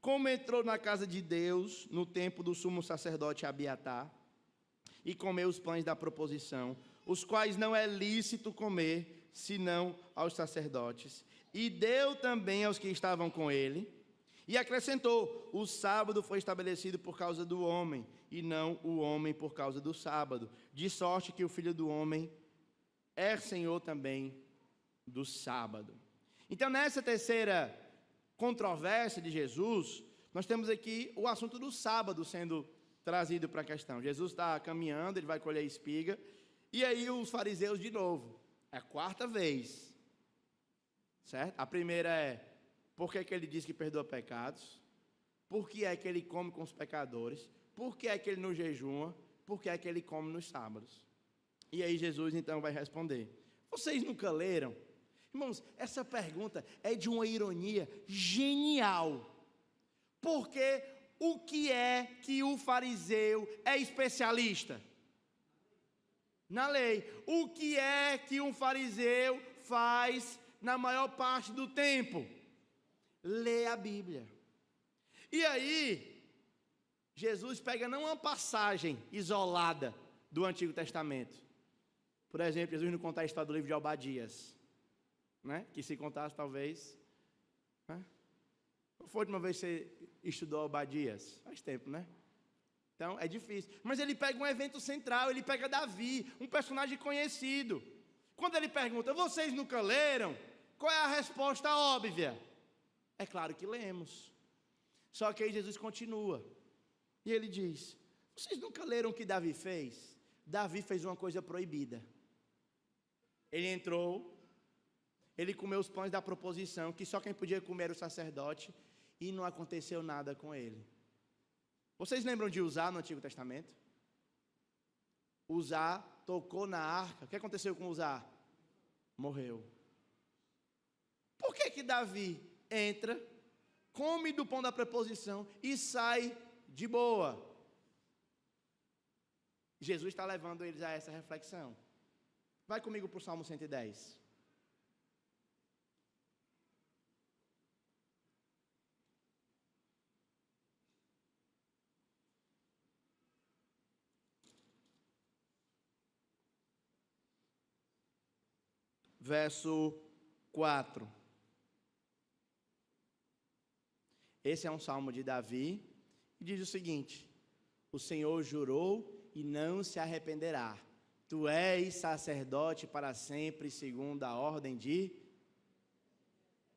como entrou na casa de Deus no tempo do sumo sacerdote Abiatar, e comeu os pães da proposição, os quais não é lícito comer, senão aos sacerdotes, e deu também aos que estavam com ele, E acrescentou: o sábado foi estabelecido por causa do homem, e não o homem por causa do sábado. De sorte que o Filho do Homem é Senhor também do sábado. Então, nessa terceira controvérsia de Jesus, nós temos aqui o assunto do sábado sendo trazido para a questão. Jesus está caminhando, ele vai colher espiga, e aí os fariseus de novo. É a quarta vez. Certo? A primeira é: por que ele diz que perdoa pecados? Por que é que ele come com os pecadores? Por que é que ele não jejua? Por que é que ele come nos sábados? E aí Jesus então vai responder: vocês nunca leram? Irmãos, essa pergunta é de uma ironia genial. Porque o que é que o fariseu é especialista? Na lei. O que é que um fariseu faz na maior parte do tempo? Lê a Bíblia. E aí, Jesus pega não uma passagem isolada do Antigo Testamento. Por exemplo, Jesus não conta a história do livro de Obadias, né? Que se contasse talvez, né? Qual foi a última vez que você estudou Obadias? Faz tempo, né? Então é difícil. Mas ele pega um evento central, ele pega Davi, um personagem conhecido. Quando ele pergunta: vocês nunca leram? Qual é a resposta óbvia? É claro que lemos. Só que aí Jesus continua. E ele diz: vocês nunca leram o que Davi fez? Davi fez uma coisa proibida. Ele entrou, ele comeu os pães da proposição, que só quem podia comer era o sacerdote, e não aconteceu nada com ele. Vocês lembram de Uzá no Antigo Testamento? Uzá tocou na arca. O que aconteceu com Uzá? Morreu. Por que Davi entra, come do pão da preposição e sai de boa? Jesus está levando eles a essa reflexão. Vai comigo para o Salmo 110. Verso 4. Esse é um salmo de Davi, e diz o seguinte: o Senhor jurou e não se arrependerá. Tu és sacerdote para sempre, segundo a ordem de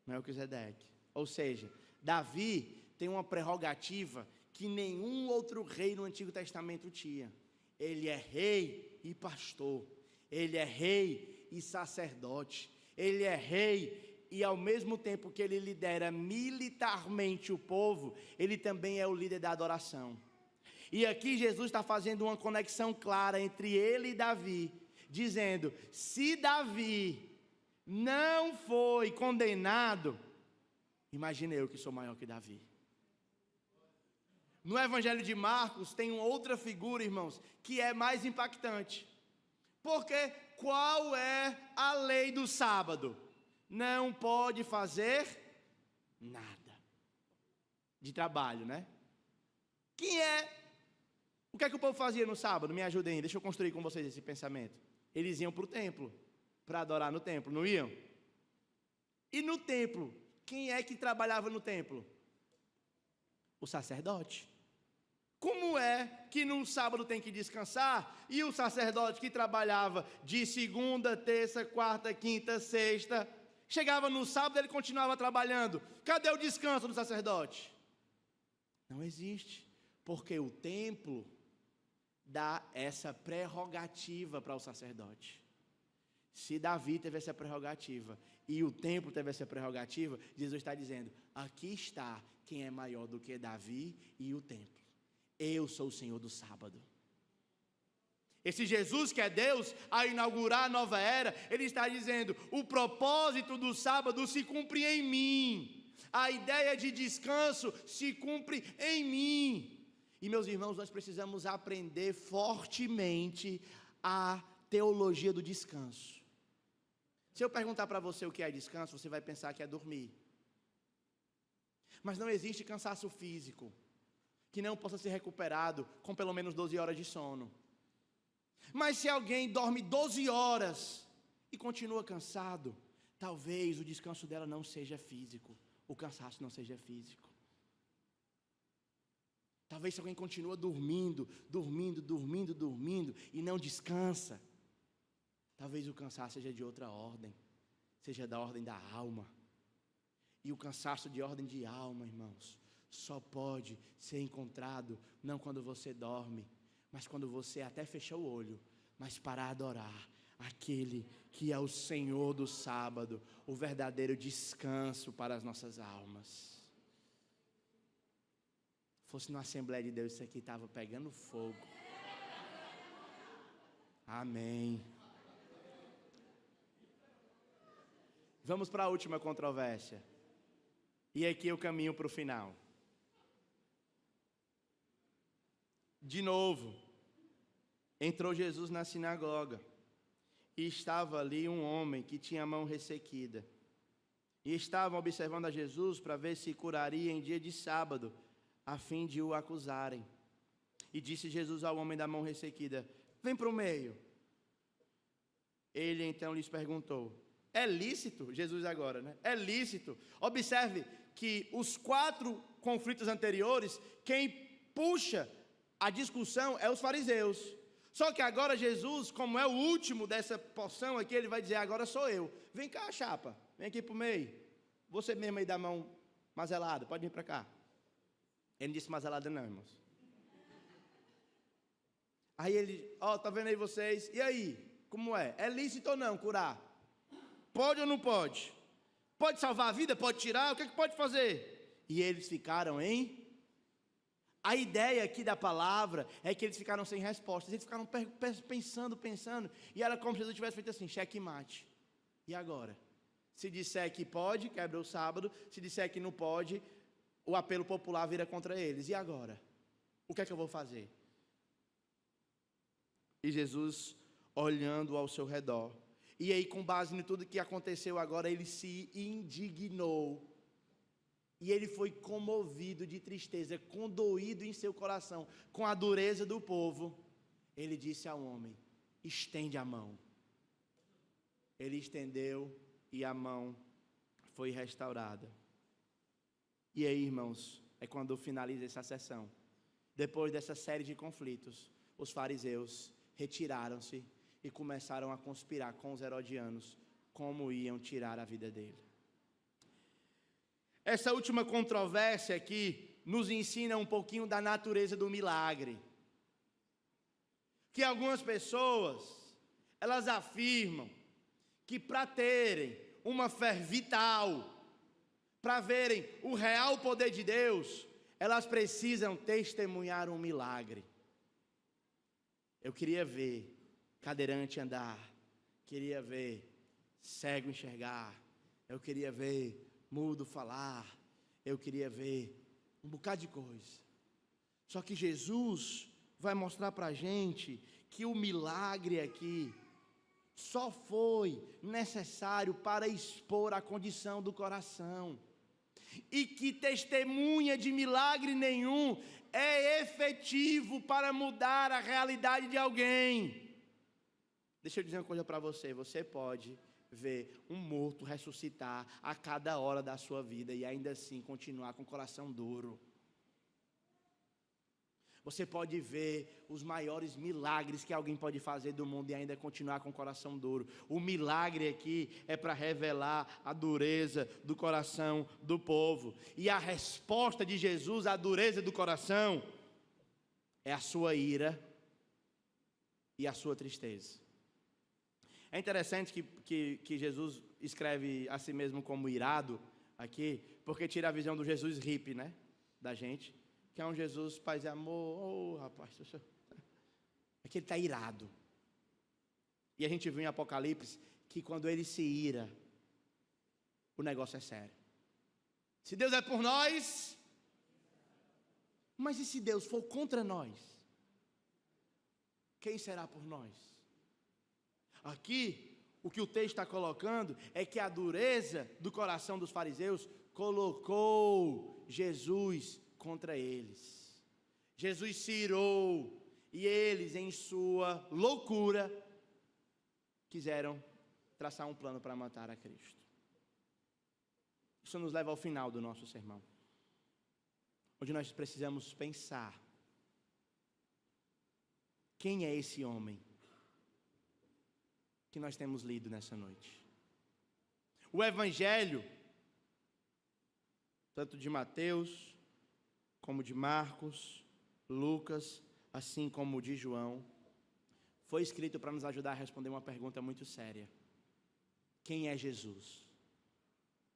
Melquisedeque. Ou seja, Davi tem uma prerrogativa que nenhum outro rei no Antigo Testamento tinha. Ele é rei e pastor. Ele é rei e sacerdote. Ele é rei e ao mesmo tempo que ele lidera militarmente o povo, ele também é o líder da adoração. E aqui Jesus está fazendo uma conexão clara entre ele e Davi, dizendo: se Davi não foi condenado, imagine eu que sou maior que Davi. No Evangelho de Marcos tem uma outra figura, irmãos, que é mais impactante. Porque qual é a lei do sábado? Não pode fazer nada de trabalho, né? O que é que o povo fazia no sábado? Me ajudem, deixa eu construir com vocês esse pensamento. Eles iam para o templo, para adorar no templo, não iam? E no templo, quem é que trabalhava no templo? O sacerdote. Como é que num sábado tem que descansar, e o sacerdote que trabalhava de segunda, terça, quarta, quinta, sexta, chegava no sábado, ele continuava trabalhando? Cadê o descanso do sacerdote? Não existe, porque o templo dá essa prerrogativa para o sacerdote. Se Davi teve essa prerrogativa e o templo teve essa prerrogativa, Jesus está dizendo: aqui está quem é maior do que Davi e o templo. Eu sou o Senhor do sábado. Esse Jesus que é Deus, a inaugurar a nova era, ele está dizendo: o propósito do sábado se cumpre em mim. A ideia de descanso se cumpre em mim. E meus irmãos, nós precisamos aprender fortemente a teologia do descanso. Se eu perguntar para você o que é descanso, você vai pensar que é dormir. Mas não existe cansaço físico que não possa ser recuperado com pelo menos 12 horas de sono. Mas se alguém dorme 12 horas e continua cansado, talvez o descanso dela não seja físico, o cansaço não seja físico. Talvez se alguém continua dormindo e não descansa, talvez o cansaço seja de outra ordem, seja da ordem da alma. E o cansaço de ordem de alma, irmãos, só pode ser encontrado não quando você dorme, mas quando você até fecha o olho, mas para adorar aquele que é o Senhor do sábado, o verdadeiro descanso para as nossas almas. Fosse na Assembleia de Deus, isso aqui estava pegando fogo. Amém. Vamos para a última controvérsia. E aqui eu caminho para o final. De novo, entrou Jesus na sinagoga. E estava ali um homem que tinha a mão ressequida. E estavam observando a Jesus para ver se curaria em dia de sábado, a fim de o acusarem. E disse Jesus ao homem da mão ressequida: vem para o meio. Ele então lhes perguntou: é lícito? Jesus agora, né? É lícito? Observe que os 4 conflitos anteriores, quem puxa a discussão é os fariseus. Só que agora Jesus, como é o último dessa porção aqui, ele vai dizer: agora sou eu. Vem cá, chapa, vem aqui para o meio. Você mesmo aí da mão mazelada, pode vir para cá. Ele não disse mazelada não, irmãos. Aí ele, tá vendo aí vocês? E aí, como é? É lícito ou não curar? Pode ou não pode? Pode salvar a vida? Pode tirar? O que pode fazer? E eles ficaram A ideia aqui da palavra é que eles ficaram sem respostas. Eles ficaram pensando. E era como se Jesus tivesse feito assim, checkmate. E agora? Se disser que pode, quebra o sábado. Se disser que não pode, o apelo popular vira contra eles. E agora? O que é que eu vou fazer? E Jesus, olhando ao seu redor, e aí com base em tudo que aconteceu agora, ele se indignou. E ele foi comovido de tristeza, condoído em seu coração, com a dureza do povo. Ele disse ao homem: estende a mão. Ele estendeu e a mão foi restaurada. E aí, irmãos, é quando finaliza essa sessão. Depois dessa série de conflitos, os fariseus retiraram-se e começaram a conspirar com os herodianos como iam tirar a vida dele. Essa última controvérsia aqui nos ensina um pouquinho da natureza do milagre. Que algumas pessoas, elas afirmam que para terem uma fé vital, para verem o real poder de Deus, elas precisam testemunhar um milagre. Eu queria ver cadeirante andar, queria ver cego enxergar, eu queria ver mudo falar, eu queria ver um bocado de coisa. Só que Jesus vai mostrar para a gente que o milagre aqui só foi necessário para expor a condição do coração. E que testemunha de milagre nenhum é efetivo para mudar a realidade de alguém. Deixa eu dizer uma coisa para você: você pode ver um morto ressuscitar a cada hora da sua vida e ainda assim continuar com o coração duro. Você pode ver os maiores milagres que alguém pode fazer do mundo e ainda continuar com o coração duro. O milagre aqui é para revelar a dureza do coração do povo. E a resposta de Jesus à dureza do coração é a sua ira e a sua tristeza. É interessante que Jesus escreve a si mesmo como irado aqui, porque tira a visão do Jesus hippie, né, da gente. Que é um Jesus paz e amor. Rapaz, é que ele está irado. E a gente viu em Apocalipse que quando ele se ira, o negócio é sério. Se Deus é por nós, mas e se Deus for contra nós? Quem será por nós? Aqui, o que o texto está colocando é que a dureza do coração dos fariseus colocou Jesus contra eles. Jesus se irou e eles, em sua loucura, quiseram traçar um plano para matar a Cristo. Isso nos leva ao final do nosso sermão. onde nós precisamos pensar: quem é esse homem que nós temos lido nessa noite? O Evangelho, tanto de Mateus, como de Marcos, Lucas, assim como o de João, foi escrito para nos ajudar a responder uma pergunta muito séria: quem é Jesus?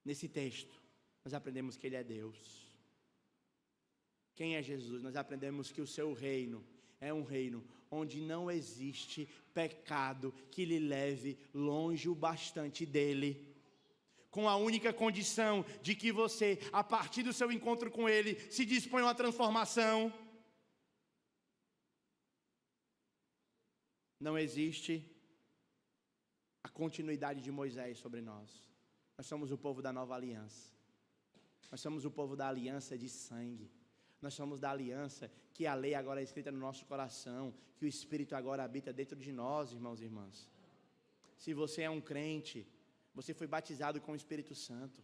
Nesse texto, nós aprendemos que Ele é Deus. Quem é Jesus? Nós aprendemos que o seu reino é um reino onde não existe pecado que lhe leve longe o bastante dele, com a única condição de que você, a partir do seu encontro com Ele, se dispõe a uma transformação. Não existe a continuidade de Moisés sobre nós. Nós somos o povo da nova aliança. Nós somos o povo da aliança de sangue. Nós somos da aliança que a lei agora é escrita no nosso coração, que o Espírito agora habita dentro de nós, irmãos e irmãs. Se você é um crente, você foi batizado com o Espírito Santo.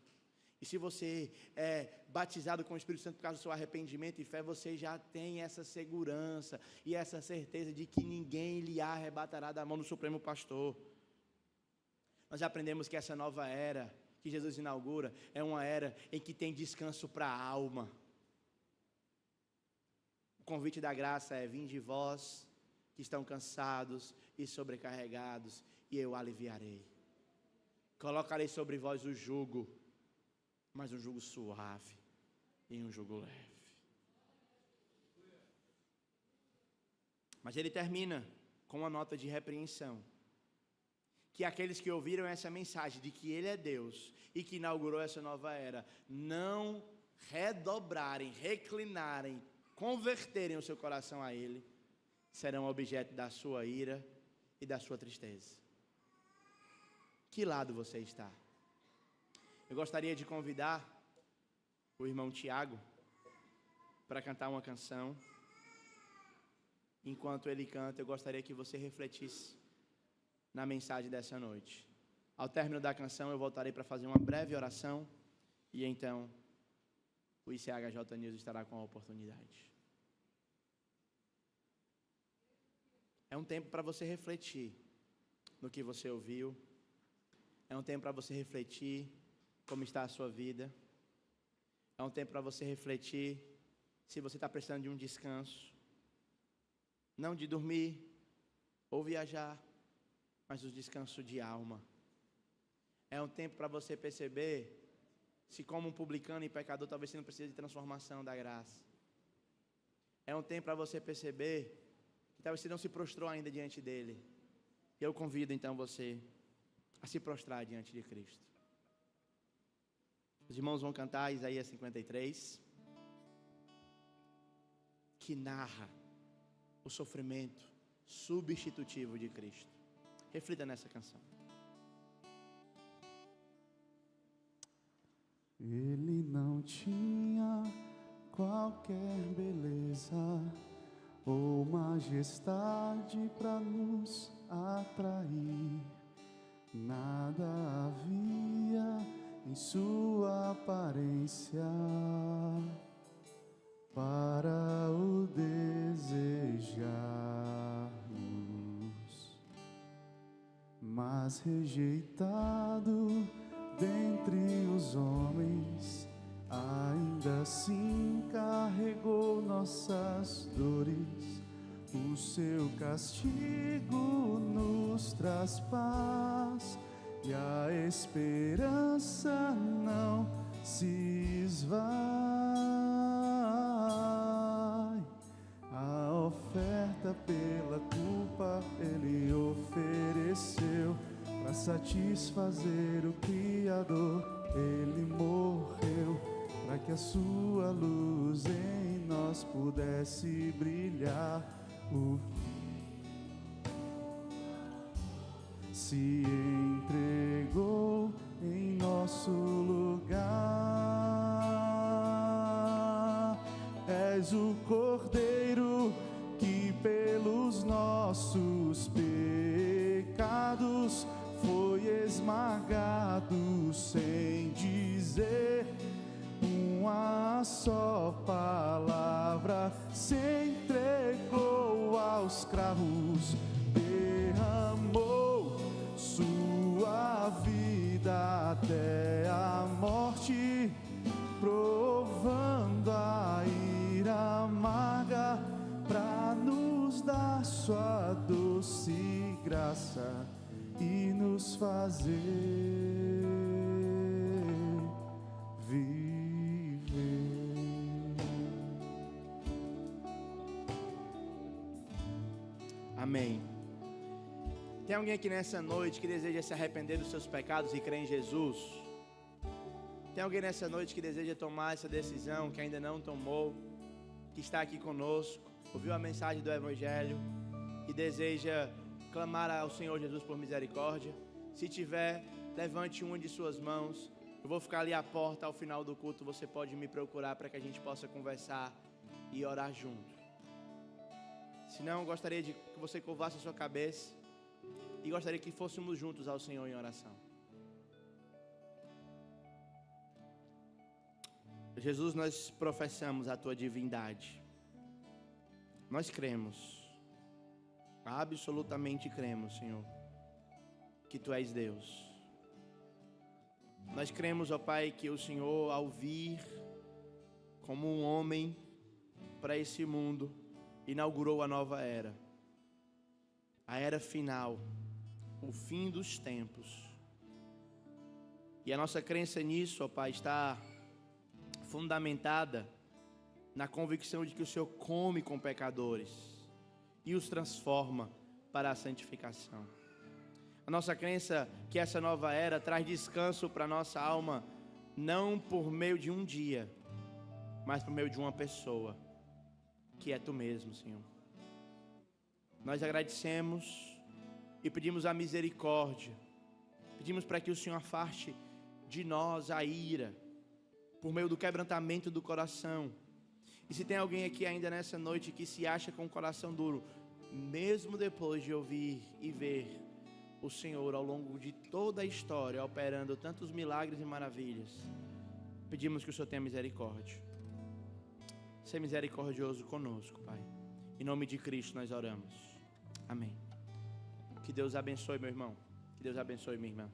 E se você é batizado com o Espírito Santo por causa do seu arrependimento e fé, você já tem essa segurança e essa certeza de que ninguém lhe arrebatará da mão do Supremo Pastor. Nós aprendemos que essa nova era que Jesus inaugura é uma era em que tem descanso para a alma. O convite da graça é: vinde vós que estão cansados e sobrecarregados, e eu aliviarei. Colocarei sobre vós o jugo, mas um jugo suave e um jugo leve. Mas ele termina com uma nota de repreensão: que aqueles que ouviram essa mensagem de que Ele é Deus e que inaugurou essa nova era, não redobrarem, reclinarem, converterem o seu coração a Ele, serão objeto da sua ira e da sua tristeza. Que lado você está? Eu gostaria de convidar o irmão Tiago para cantar uma canção. Enquanto ele canta, eu gostaria que você refletisse na mensagem dessa noite. Ao término da canção, eu voltarei para fazer uma breve oração e então o ICHJ News estará com a oportunidade. É um tempo para você refletir no que você ouviu. É um tempo para você refletir como está a sua vida. É um tempo para você refletir se você está precisando de um descanso. Não de dormir ou viajar, mas o descanso de alma. É um tempo para você perceber se, como um publicano e pecador, talvez você não precise de transformação da graça. É um tempo para você perceber que talvez você não se prostrou ainda diante dele. E eu convido então você a se prostrar diante de Cristo. Os irmãos vão cantar Isaías 53, que narra o sofrimento substitutivo de Cristo. Reflita nessa canção. Ele não tinha qualquer beleza ou majestade para nos atrair. Nada havia em sua aparência para o desejarmos, mas rejeitado dentre os homens, ainda assim carregou nossas dores. O seu castigo nos traz paz e a esperança não se esvai. A oferta pela culpa ele ofereceu, para satisfazer o Criador ele morreu, para que a sua luz em nós pudesse brilhar. O se entregou em nosso lugar. És o Cordeiro que pelos nossos pecados foi esmagado, sem dizer uma só palavra. aos cravos, derramou sua vida até a morte, provando a ira amarga, pra nos dar sua doce graça e nos fazer viver. Amém. Tem alguém aqui nessa noite que deseja se arrepender dos seus pecados e crer em Jesus? Tem alguém nessa noite que deseja tomar essa decisão, que ainda não tomou, que está aqui conosco, ouviu a mensagem do Evangelho e deseja clamar ao Senhor Jesus por misericórdia? Se tiver, levante uma de suas mãos. Eu vou ficar ali à porta ao final do culto. Você pode me procurar para que a gente possa conversar e orar junto. Se não, gostaria de que você curvasse a sua cabeça e gostaria que fôssemos juntos ao Senhor em oração. Jesus, nós professamos a Tua divindade. Nós cremos, absolutamente cremos, Senhor, que Tu és Deus. Nós cremos, ó Pai, que o Senhor, ao vir como um homem para esse mundo, inaugurou a nova era, a era final, o fim dos tempos. E a nossa crença nisso, ó Pai, está fundamentada na convicção de que o Senhor come com pecadores e os transforma para a santificação. A nossa crença que essa nova era traz descanso para a nossa alma, não por meio de um dia, mas por meio de uma pessoa, que é Tu mesmo, Senhor. Nós agradecemos e pedimos a misericórdia, pedimos para que o Senhor afaste de nós a ira, por meio do quebrantamento do coração. E se tem alguém aqui ainda nessa noite que se acha com o coração duro, mesmo depois de ouvir e ver o Senhor ao longo de toda a história operando tantos milagres e maravilhas, pedimos que o Senhor tenha misericórdia. Seja misericordioso conosco, Pai. Em nome de Cristo nós oramos. Amém. Que Deus abençoe, meu irmão. Que Deus abençoe, minha irmã.